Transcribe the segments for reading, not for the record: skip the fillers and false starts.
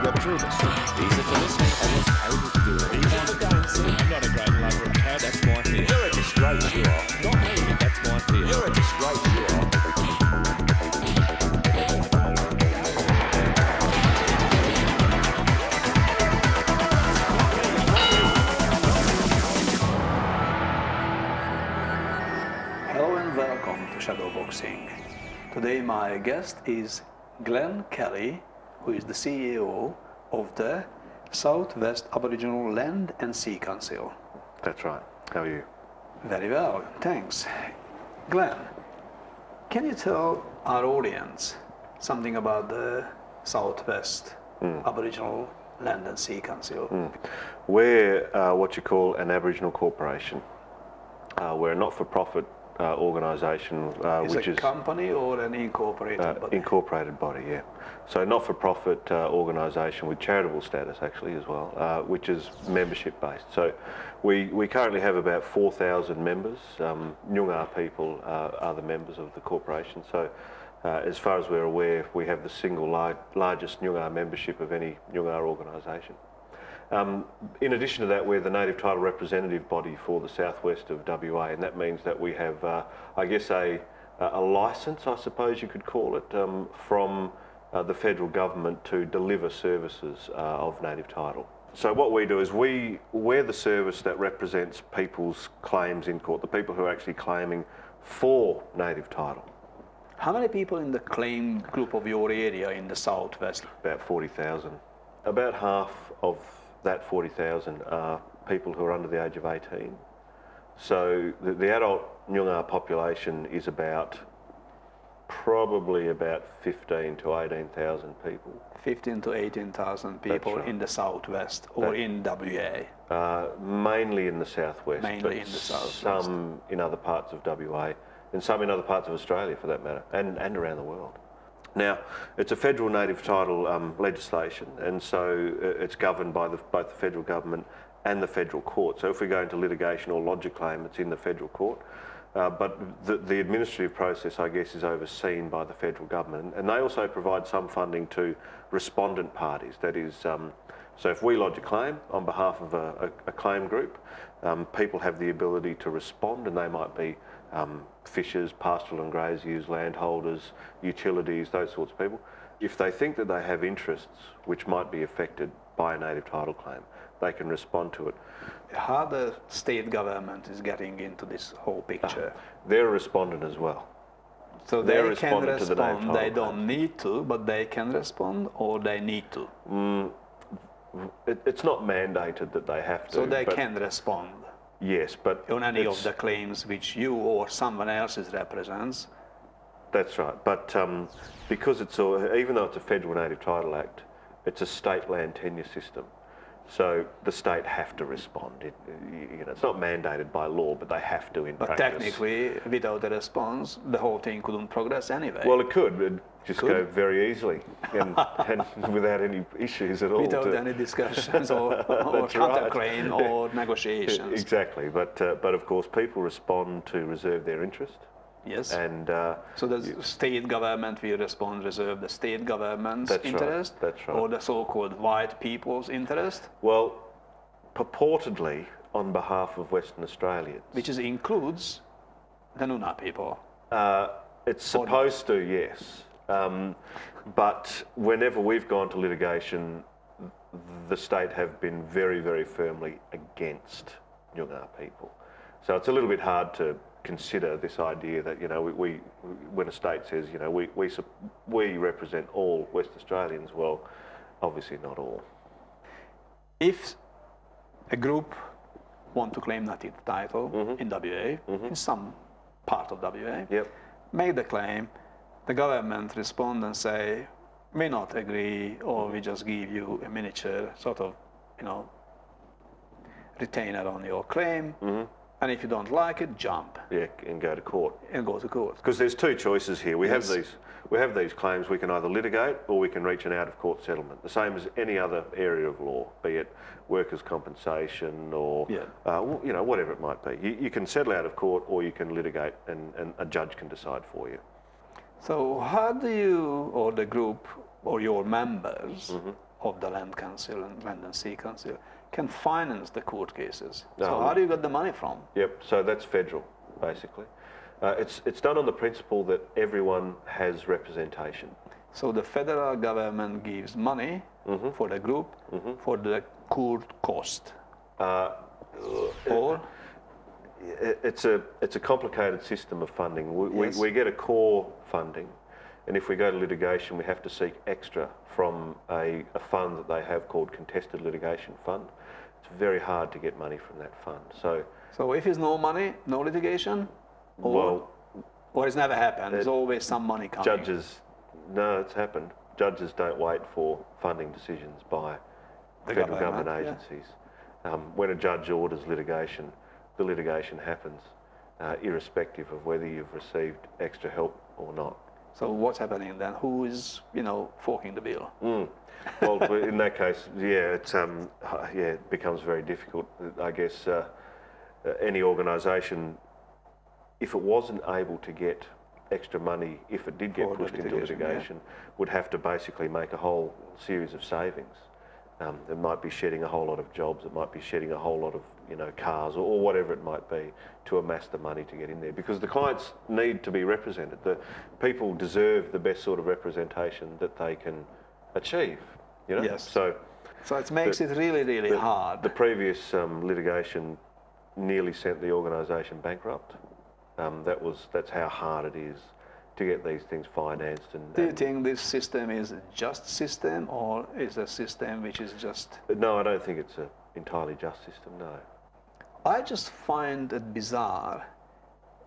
get through this. Easy for listening. I was able to do it. Easy for dancing. I'm not a great lover of cats. That's my fear. You're a disgrace, you are. Not me. That's my fear. You're a disgrace, you are. Hello and welcome to Shadowboxing. Today my guest is Glenn Kelly, who is the CEO of the Southwest Aboriginal Land and Sea Council. That's right. How are you? Very well, thanks. Glenn, can you tell our audience something about the Southwest Aboriginal Land and Sea Council? We're what you call an Aboriginal corporation. We're a not-for-profit organisation, which is a company or an incorporated body? Incorporated body, yeah. So not-for-profit organisation with charitable status actually as well, which is membership-based. So we currently have about 4,000 members. Nyungar people are the members of the corporation. So as far as we're aware, we have the single largest Nyungar membership of any Nyungar organisation. In addition to that, we're the native title representative body for the southwest of WA, and that means that we have, I guess, a licence, I suppose you could call it, from the federal government to deliver services of native title. So what we do is we're the service that represents people's claims in court, the people who are actually claiming for native title. How many people in the claim group of your area in the Southwest? About 40,000. About half of that 40,000 are people who are under the age of 18. So the adult Nyungar population is probably about 15 to 18,000 people. 15 to 18,000 people right. in the Southwest or in WA? Mainly in the Southwest. Mainly in the Southwest. Some in other parts of WA and some in other parts of Australia for that matter, and around the world. Now, it's a federal native title legislation, and so it's governed by both the federal government and the federal court. So if we go into litigation or lodge a claim, it's in the federal court. But the administrative process, I guess, is overseen by the federal government. And they also provide some funding to respondent parties. That is, so if we lodge a claim on behalf of a claim group, people have the ability to respond, and they might be fishers, pastoral and graziers, landholders, utilities, those sorts of people. If they think that they have interests which might be affected by a native title claim, they can respond to it. How the state government is getting into this whole picture? They're a respondent as well. So they're they can respondent to the native respond, title they don't claims. need to, but they can respond, or they need to? It's not mandated that they have to. So they but can respond yes, but on any of it's- the claims which you or someone else represents? That's right, but because even though it's a Federal Native Title Act, it's a state land tenure system. So the state have to respond. It's not mandated by law, but they have to in practice. But technically, without a response, the whole thing couldn't progress anyway. Well, it could. It'd just go very easily and without any issues at all. Without any discussions or counterclaim or negotiations. Exactly, but of course people respond to reserve their interest. Yes. And so the state government will respond, reserve the state government's interest? Right, that's right. Or the so-called white people's interest? Well, purportedly on behalf of Western Australians. Which includes the Noongar people? It's supposed to, yes. But whenever we've gone to litigation, the state have been very, very firmly against Nyungar people. So it's a little bit hard to consider this idea that, when a state says, we represent all West Australians, well, obviously not all. If a group want to claim native title in WA, in some part of WA, make the claim, the government respond and say, we not agree, or we just give you a miniature sort of, retainer on your claim, and if you don't like it, jump. Yeah, and go to court. And go to court. Because there's two choices here. We have these claims. We can either litigate or we can reach an out-of-court settlement. The same as any other area of law, be it workers' compensation or whatever it might be. You can settle out of court or you can litigate, and a judge can decide for you. So how do you or the group or your members of the Land Council and Land and Sea Council can finance the court cases. So how do you get the money from? Yep, so that's federal, basically. It's done on the principle that everyone has representation. So the federal government gives money for the group for the court cost. Or? It's a complicated system of funding. Yes. We get a core funding, and if we go to litigation, we have to seek extra from a fund that they have called Contested Litigation Fund. It's very hard to get money from that fund. So if there's no money, no litigation? Or it's never happened, there's always some money coming? Judges, no, it's happened. Judges don't wait for funding decisions by The federal government, government agencies. When a judge orders litigation, the litigation happens, irrespective of whether you've received extra help or not. So what's happening then? Who is, forking the bill? Well, in that case, it becomes very difficult. I guess any organisation, if it wasn't able to get extra money, if it did get pushed into litigation, would have to basically make a whole series of savings. It might be shedding a whole lot of jobs, it might be shedding a whole lot of cars or whatever it might be to amass the money to get in there, because the clients need to be represented. The people deserve the best sort of representation that they can achieve. Yes. So it makes it really, really hard. The previous litigation nearly sent the organisation bankrupt. That's how hard it is to get these things financed. Do you think this system is a just system, or is a system which is just... No, I don't think it's an entirely just system, no. I just find it bizarre.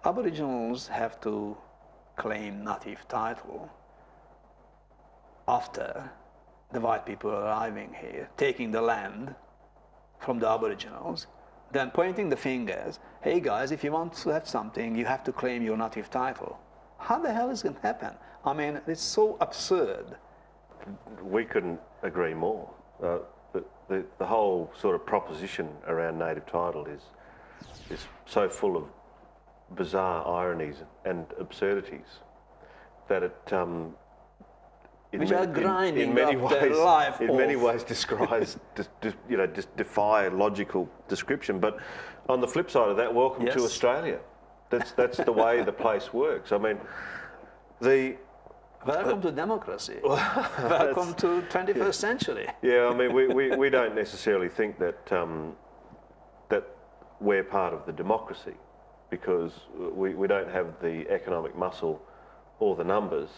Aboriginals have to claim native title after the white people arriving here, taking the land from the Aboriginals, then pointing the fingers, hey guys, if you want to have something, you have to claim your native title. How the hell is it going to happen? I mean, it's so absurd. We couldn't agree more. The whole sort of proposition around native title is so full of bizarre ironies and absurdities that it which are grinding in many up ways, their life in many ways describes, just defy logical description. But on the flip side of that, welcome to Australia. That's the way the place works. I mean, welcome to democracy. Welcome to 21st century. Yeah, I mean, we don't necessarily think that that we're part of the democracy, because we don't have the economic muscle or the numbers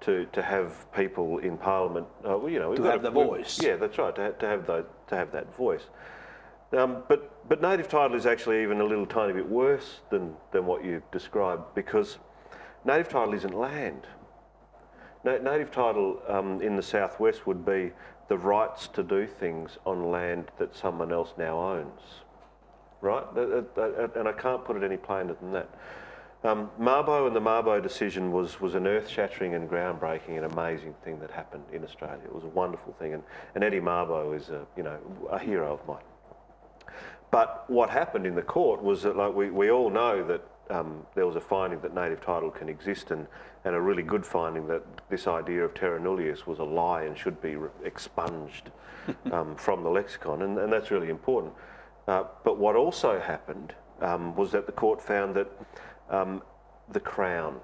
to have people in Parliament. To have the voice. Yeah, that's right. To have that voice. But native title is actually even a little tiny bit worse than what you described, because native title isn't land. Native title in the southwest would be the rights to do things on land that someone else now owns, right? And I can't put it any plainer than that. Mabo and the Mabo decision was an earth-shattering and groundbreaking and amazing thing that happened in Australia. It was a wonderful thing, and Eddie Mabo is a hero of mine. But what happened in the court was that, like, we all know that there was a finding that native title can exist, and a really good finding that this idea of terra nullius was a lie and should be expunged from the lexicon, and that's really important. But what also happened was that the court found that the Crown,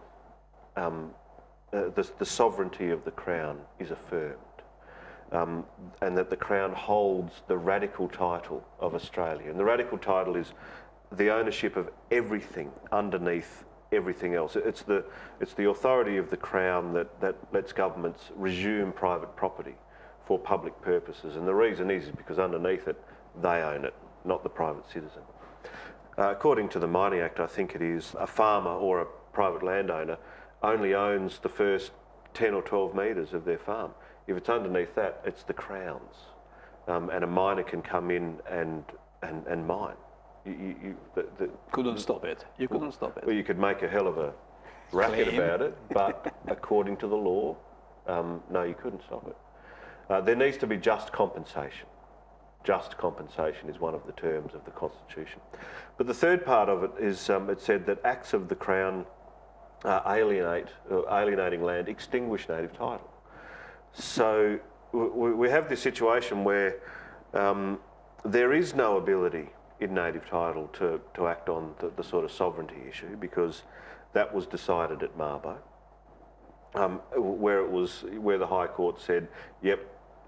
the sovereignty of the Crown is affirmed. And that the Crown holds the radical title of Australia. And the radical title is the ownership of everything underneath everything else. It's the authority of the Crown that lets governments resume private property for public purposes. And the reason is because underneath it, they own it, not the private citizen. According to the Mining Act, I think it is, a farmer or a private landowner only owns the first 10 or 12 metres of their farm. If it's underneath that, it's the Crown's, and a miner can come in and mine. Couldn't stop it. You couldn't stop it. Well, you could make a hell of a racket about it, but according to the law, no, you couldn't stop it. There needs to be just compensation. Just compensation is one of the terms of the Constitution. But the third part of it is it said that acts of the Crown alienating land extinguish native title. So we have this situation where there is no ability in native title to act on the sort of sovereignty issue, because that was decided at Mabo, where the High Court said, yep,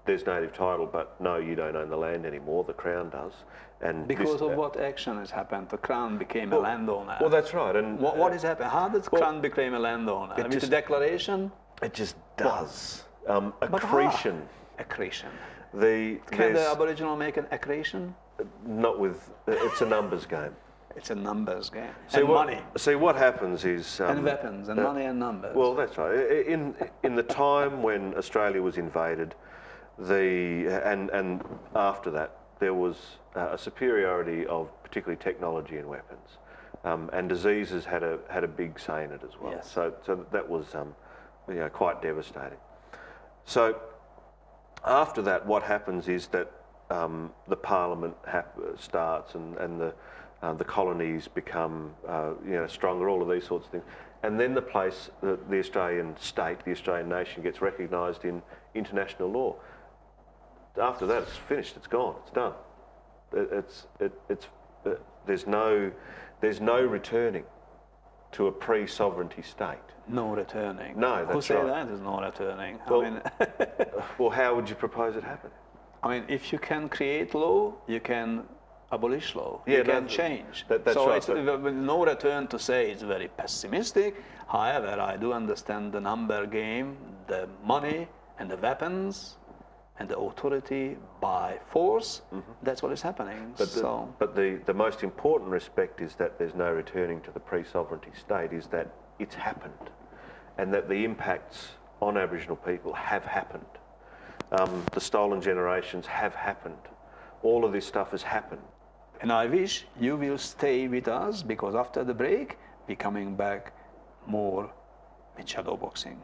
there's native title, but no, you don't own the land anymore, the Crown does. And because of what action has happened? The Crown became a landowner. Well, that's right. And what has happened? How did the Crown become a landowner? I mean, the declaration? It just does. Accretion. Accretion. Can the Aboriginal make an accretion? Not with, it's a numbers game. It's a numbers game. See, and money. See, what happens is... and weapons, and money and numbers. Well, that's right. In the time when Australia was invaded, and after that, there was a superiority of particularly technology and weapons. And diseases had a big say in it as well. Yes. So that was quite devastating. So after that, what happens is that the Parliament starts, and the colonies become stronger, all of these sorts of things. And then the Australian state, the Australian nation, gets recognised in international law. After that, it's finished. It's gone. It's done. There's no returning to a pre-sovereignty state. No returning. No, that's right. Who say that is no returning? Well, I mean, well, how would you propose it happen? I mean, if you can create law, you can abolish law. Yeah, you can change. That's so right, it's no return to say it's very pessimistic. However, I do understand the number game, the money and the weapons and the authority by force. That's what is happening. But the most important respect is that there's no returning to the pre-sovereignty state, is that it's happened, and that the impacts on Aboriginal people have happened. The stolen generations have happened. All of this stuff has happened. And I wish you will stay with us, because after the break, we're coming back more with shadow boxing.